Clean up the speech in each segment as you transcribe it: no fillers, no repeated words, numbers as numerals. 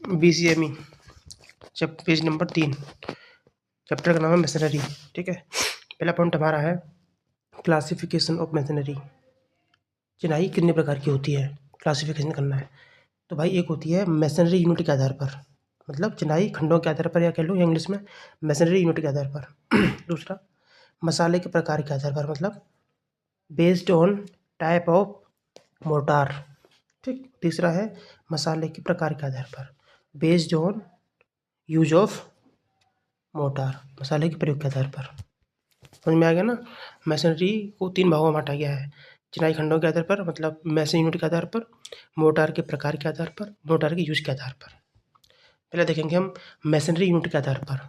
BCME page number 3, chapter का नाम है मशीनरी। ठीक है, पहला पॉइंट हमारा है क्लासिफिकेशन ऑफ मशीनरी। चिनाई कितने प्रकार की होती है, क्लासिफिकेशन करना है। तो भाई एक होती है मशीनरी यूनिट के आधार पर, मतलब चिनाई खंडों के आधार पर, या कह लो इंग्लिश में मशीनरी यूनिट के आधार पर। दूसरा मसाले के प्रकार के आधार पर, मतलब based on type of motor. ठीक, तीसरा है मसाले के प्रकार के आधार पर, based on use of motor, मसाले के प्रयोग के आधार पर। समझ में आ गया ना। मशीनरी को 3 भागों में बांटा गया है, चिनाई खंडों के आधार पर, मतलब मशीन यूनिट के आधार पर, मोटार के प्रकार के आधार पर, मोटार के यूज के आधार पर। पहले देखेंगे हम मशीनरी यूनिट के आधार पर।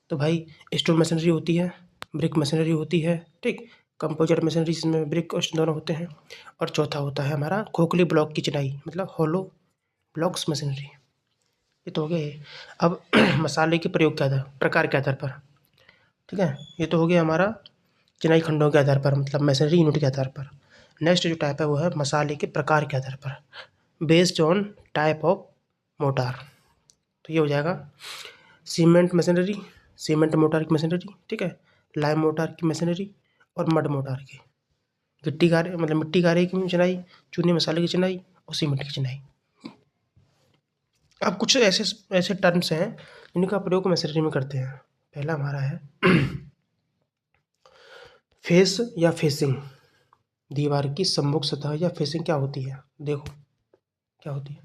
तो भाई स्टोन मशीनरी होती है, ब्रिक मशीनरी होती है, ठीक, कंपोजिट मशीनरी जिसमें ब्रिक और स्टोन दोनों होते हैं, और चौथा होता है हमारा खोखली ब्लॉक की चिनाई, मतलब होलो ब्लॉक्स मशीनरी। ये तो हो गए। अब मसाले के प्रयोग के आधार प्रकार के आधार पर, ठीक है, ये तो हो गया हमारा चिनाई खंडों के आधार पर, मतलब मशीनरी यूनिट के आधार पर। नेक्स्ट जो टाइप है वो है मसाले के प्रकार के आधार पर, based on type of motor. तो ये हो जाएगा सीमेंट मशीनरी, सीमेंट मोटार की मशीनरी, ठीक है, लाइम मोटार की मशीनरी, और मड मोटार की, गिट्टी गारे मतलब मिट्टी गारे की चिनाई, चूने मसाले की चिनाई, और सीमेंट की चिनाई। अब कुछ ऐसे ऐसे टर्म्स हैं जिनका प्रयोग मशीनरी में करते हैं। पहला हमारा है फेस या फेसिंग। दीवार की सम्मुख सतह या फेसिंग क्या होती है, देखो क्या होती है।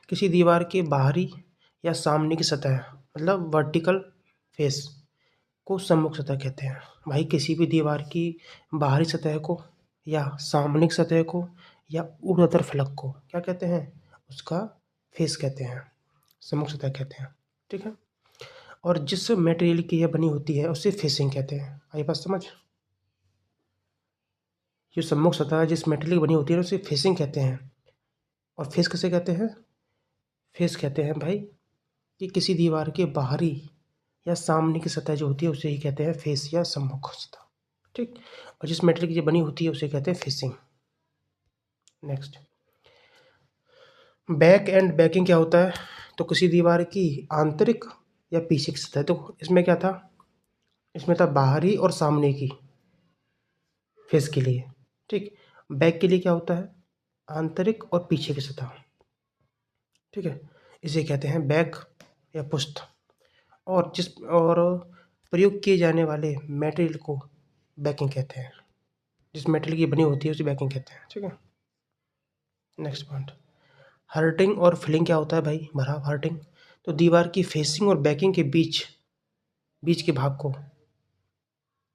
किसी दीवार के बाहरी या सामने की सतह, मतलब वर्टिकल फेस को सम्मुख सतह कहते हैं। भाई किसी भी दीवार की बाहरी सतह को, या सामने की सतह को, या ऊर्ध्वाधर फलक को क्या कहते हैं, उसका फेस कहते हैं, सम्मुख सतह कहते हैं। ठीक है, और जिस मटेरियल की यह बनी होती है उसे फेसिंग कहते हैं। आई बात समझ। जो सम्मुख सतह जिस मटेरियल की बनी होती है उसे फेसिंग कहते हैं। और फेस किसे कहते हैं, फेस कहते हैं भाई कि किसी दीवार के बाहरी या सामने की सतह जो होती है उसे ही कहते हैं फेस या सम्मुख सतह। ठीक, और जिस मटेरियल की जो बनी होती है उसे कहते हैं facing. Next back and banking क्या होता है। तो किसी दीवार की आंतरिक या पीछे की सतह, तो इसमें क्या था, इसमें था बाहरी और सामने की फेस के लिए। ठीक, बैक के लिए क्या होता है, आंतरिक और पीछे की सतह। ठीक है, इसे कहते हैं बैक या पृष्ठ। और प्रयोग किए जाने वाले मटेरियल को बैकिंग कहते हैं, जिस मटेरियल की बनी होती है उसे बैकिंग कहते हैं। ठीक है, नेक्स्ट पॉइंट हर्टिंग और फिलिंग क्या होता है भाई, भराव हर्टिंग। तो दीवार की फेसिंग और बैकिंग के बीच बीच के भाग को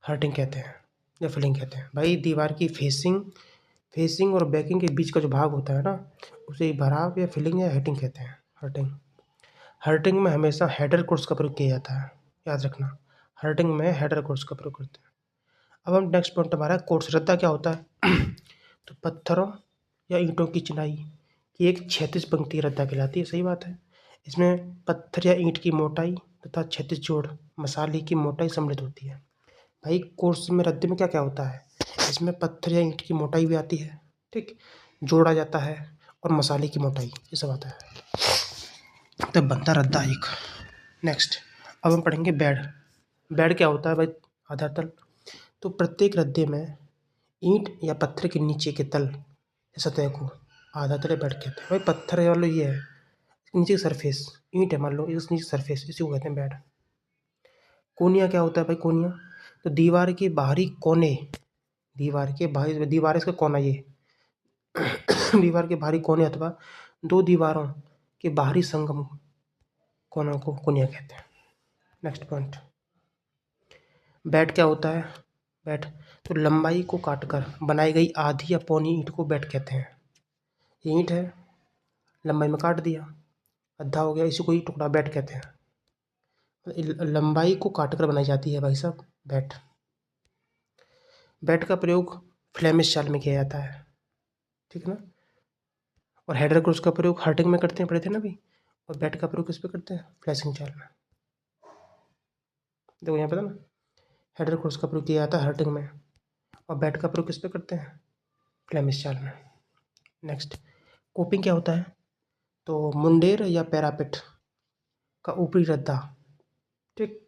हर्टिंग कहते हैं या फिलिंग कहते हैं। भाई दीवार की फेसिंग और बैकिंग के बीच का जो भाग होता है ना, उसे भराव या फिलिंग या हर्टिंग कहते हैं। हर्टिंग हर्टिंग में हमेशा हेडर कोर्स का प्रयोग किया जाता है, याद रखना, हर्टिंग में हेडर कोर्स का प्रयोग करते हैं। अब हम नेक्स्ट पॉइंट हमारा कोर्स। रद्दा क्या होता है तो पत्थरों या ईंटों की चिनाई की एक क्षैतिज पंक्ति रद्दा कहलाती है। सही बात है, इसमें पत्थर या ईंट की मोटाई तथा क्षैतिज जोड़ मसाले की मोटाई सम्मिलित होती है। भाई कोर्स में रद्दे में क्या क्या होता है, इसमें पत्थर या ईंट की मोटाई भी आती है, ठीक, जोड़ा जाता है, और मसाले की मोटाई, ये सब आता है, तब बनता रद्दा एक। नेक्स्ट अब हम पढ़ेंगे बेड। बेड क्या होता है भाई, आधार तल। तो प्रत्येक रद्दे में ईंट या पत्थर के नीचे के तल सतह को आधा तले बेड कहते हैं। भाई पत्थर है मान लो ये है, नीचे की सरफेस, ईंट है मान लो इस नीचे सरफेस, इसी को कहते हैं बेड। कोनिया क्या होता है भाई, कोनिया तो दीवार के बाहरी कोने, दीवार इसका कोना ये दीवार के बाहरी कोने अथवा दो दीवारों के बाहरी संगम कोनों को कोनिया कहते हैं। नेक्स्ट पॉइंट बैट क्या होता है। बैट तो लंबाई को काटकर बनाई गई आधी या पौनी ईंट को बैट कहते हैं। ये ईंट है, लंबाई में काट दिया, आधा हो गया, इसी को ही टुकड़ा बैट कहते हैं। लंबाई को काटकर बनाई जाती है भाई साहब बैट। बैट का प्रयोग फ्लेमिश चाल में किया जाता है, ठीक है ना। और हेडर क्रॉस का प्रयोग हर्टिंग में करते हैं, पढ़े थे ना भी। और बैट का प्रयोग किस पे करते हैं, फ्लैशिंग चाल में। देखो यहाँ पता ना, हेडर क्रॉस का प्रयोग किया जाता है हर्टिंग में, और बैट का प्रयोग किस पे करते हैं, फ्लेमिश चाल में। नेक्स्ट कोपिंग क्या होता है। तो मुंडेर या पैरापेट का ऊपरी रद्दा, ठीक,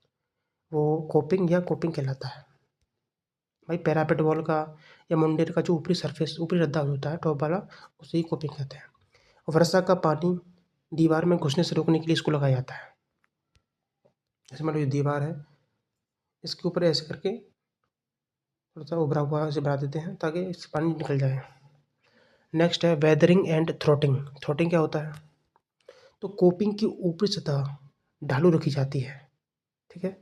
वो कोपिंग या कोपिंग कहलाता है। भाई पैरापेट वॉल का या मुंडेर का जो ऊपरी सरफेस, ऊपरी रद्दा होता है टॉप वाला, उसे ही कोपिंग कहते हैं। वर्षा का पानी दीवार में घुसने से रोकने के लिए इसको लगाया जाता है। जैसे मान लो ये दीवार है, इसके ऊपर ऐसे करके थोड़ा सा उभरा हुआ ऐसे बना देते हैं ताकि इससे पानी निकल जाए। नेक्स्ट है वेदरिंग एंड थ्रोटिंग। थ्रोटिंग क्या होता है? तो कोपिंग की ऊपरी सतह ढालू रखी जाती है, ठीक है।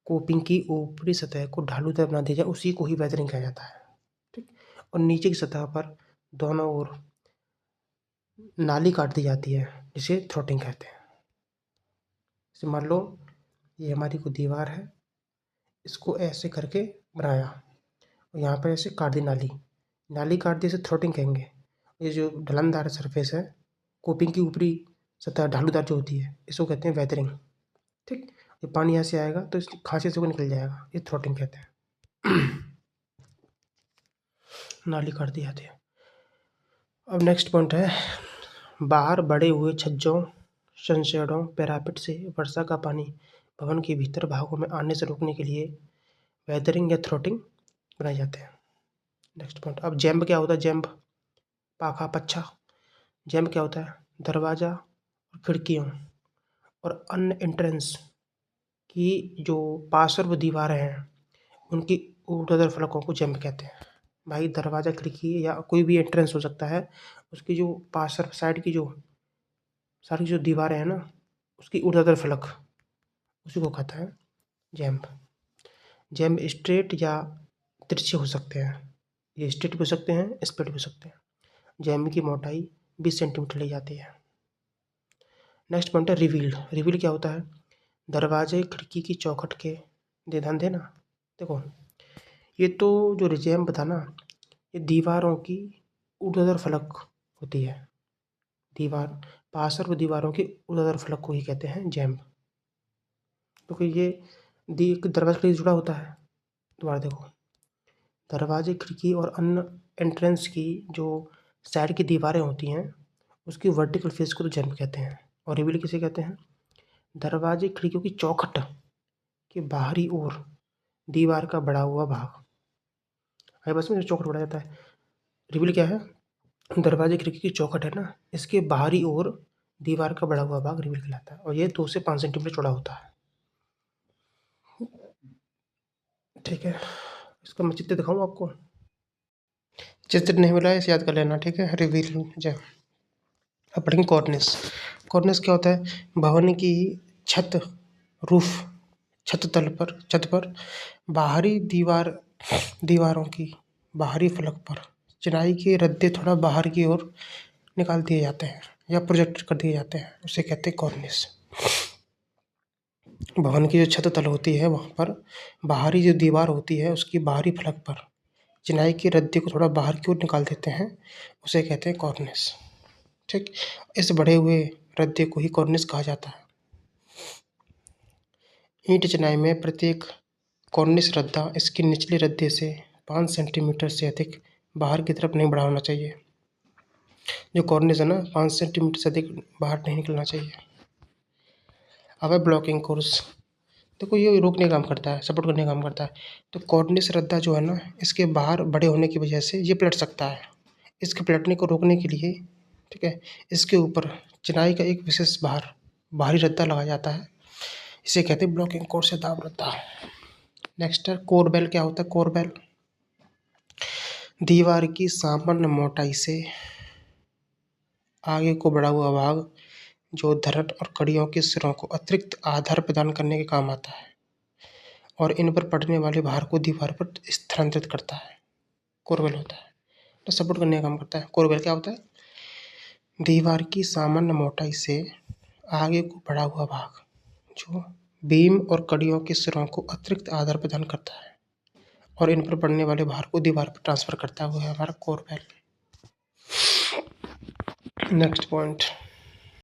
कोपिंग की ऊपरी सतह को ढालूदार बना दिया जाए, उसी को ही वेदरिंग कहा जाता है, ठीक। और नीचे की सतह पर दोनों ओर नाली काट दी जाती है, जिसे थ्रोटिंग कहते हैं। जैसे मान लो ये हमारी कोई दीवार है, इसको ऐसे करके बनाया और यहाँ पर ऐसे काट दी नाली, नाली काट दी, इसे थ्रोटिंग कहेंगे। ये जो ढलनदार सरफेस है, कोपिंग की ऊपरी सतह ढालूदार जो होती है, इसको कहते हैं वेदरिंग, ठीक। ये पानी यहाँ से आएगा तो इस खांचे से वो निकल जाएगा, ये थ्रोटिंग कहते हैं। नाली काट दी जाती है। अब नेक्स्ट पॉइंट है, बाहर बड़े हुए छज्जों, संशेडों, पैरापेट से वर्षा का पानी भवन के भीतर भागों में आने से रोकने के लिए वेदरिंग या थ्रोटिंग बनाए जाते हैं। नेक्स्ट पॉइंट, अब जैम्ब क्या होता है? जैम्ब, पाखा, पच्छा। जैम्ब क्या होता है? दरवाज़ा और खिड़कियों और अन्य एंट्रेंस की जो पार्श्व दीवारें हैं, उनकी ऊर्ध्वाधर फलकों को जैम्ब कहते हैं। भाई दरवाज़ा, खिड़की या कोई भी एंट्रेंस हो सकता है, उसकी जो पार्श्व साइड की जो सारी जो दीवारें हैं ना, उसकी ऊर्ध्वाधर फलक, उसी को कहता है जैम्ब। जैम्ब स्ट्रेट या तिरछे हो सकते हैं, ये स्ट्रेट भी हो सकते हैं, स्ट्रेट भी हो सकते हैं। जैम्ब की मोटाई 20 सेंटीमीटर ली जाती है। नेक्स्ट पॉइंट है रिवील। रिवील क्या होता है? दरवाजे, खिड़की की चौखट के, ध्यान देना, देखो ये तो जो जैम्ब था ना, ये दीवारों की ऊर्ध्वाधर फलक होती है, दीवार, पार्श्व दीवारों की ऊर्ध्वाधर फलक को ही कहते हैं जैम्ब। क्योंकि ये दरवाजे के लिए जुड़ा होता है। दोबारा देखो, दरवाजे, खिड़की और अन्य एंट्रेंस की जो साइड की दीवारें होती हैं, उसकी वर्टिकल फेस को तो जैम्ब कहते हैं। और रिवील किसे कहते हैं? दरवाजे, खिड़कियों की चौखट के बाहरी ओर दीवार का बढ़ा हुआ भाग है, बस में जो चौखट बढ़ा जाता है। रिवील क्या है? दरवाजे, खिड़की की चौखट है ना, इसके बाहरी ओर दीवार का बढ़ा हुआ भाग रिवील कहलाता है, और ये 2 से 5 सेंटीमीटर चौड़ा होता है, ठीक है। इसका मैं चित्र दिखाऊँ आपको? चित्र नहीं मिला है, इसे याद कर लेना, ठीक है। रिवील जैम्ब। अब पढ़ेंगे कॉर्निस। कॉर्निस क्या होता है? भवन की छत, रूफ, छत पर बाहरी दीवारों की बाहरी फलक पर चिनाई के रद्दे थोड़ा बाहर की ओर निकाल दिए जाते हैं या प्रोजेक्ट कर दिए जाते हैं, उसे कहते हैं कॉर्निस। भवन की जो छत तल होती है, वहाँ पर बाहरी जो दीवार होती है, उसकी बाहरी फलक पर चिनाई के रद्दे को थोड़ा बाहर की ओर निकाल देते हैं, उसे कहते हैं कॉर्निस, ठीक। इस बढ़े हुए रद्दे को ही कॉर्निस कहा जाता है। ईंट चिनाई में प्रत्येक कॉर्निस रद्दा इसके निचले रद्दे से 5 सेंटीमीटर से अधिक बाहर की तरफ नहीं बढ़ा होना चाहिए। जो कॉर्निस है ना, 5 सेंटीमीटर से अधिक बाहर नहीं निकलना चाहिए। अब है ब्लॉकिंग कोर्स। देखो ये रोकने का काम करता है, सपोर्ट करने का काम करता है। तो कॉर्निस रद्दा जो है ना, इसके बाहर बड़े होने की वजह से ये पलट सकता है। इसके पलटने को रोकने के लिए, ठीक है, इसके ऊपर चिनाई का एक विशेष बाहरी रद्दा लगाया जाता है, इसे कहते हैं ब्लॉकिंग कोर्स या दाब रद्दा। नेक्स्ट है कोरबेल। क्या होता है कोरबेल? दीवार की सामान्य मोटाई से आगे को बढ़ा हुआ भाग, जो धरन और कड़ियों के सिरों को अतिरिक्त आधार प्रदान करने के काम आता है और इन पर पड़ने वाले भार को दीवार पर स्थानांतरित करता है, कोरबेल होता है। तो सपोर्ट करने का काम करता है। कोरबेल क्या होता है? दीवार की सामान्य मोटाई से आगे को बढ़ा हुआ भाग, जो बीम और कड़ियों के सिरों को अतिरिक्त आधार प्रदान करता है और इन पर पड़ने वाले भार को दीवार पर ट्रांसफर करता हुआ है हमारा कोरबेल। Next point,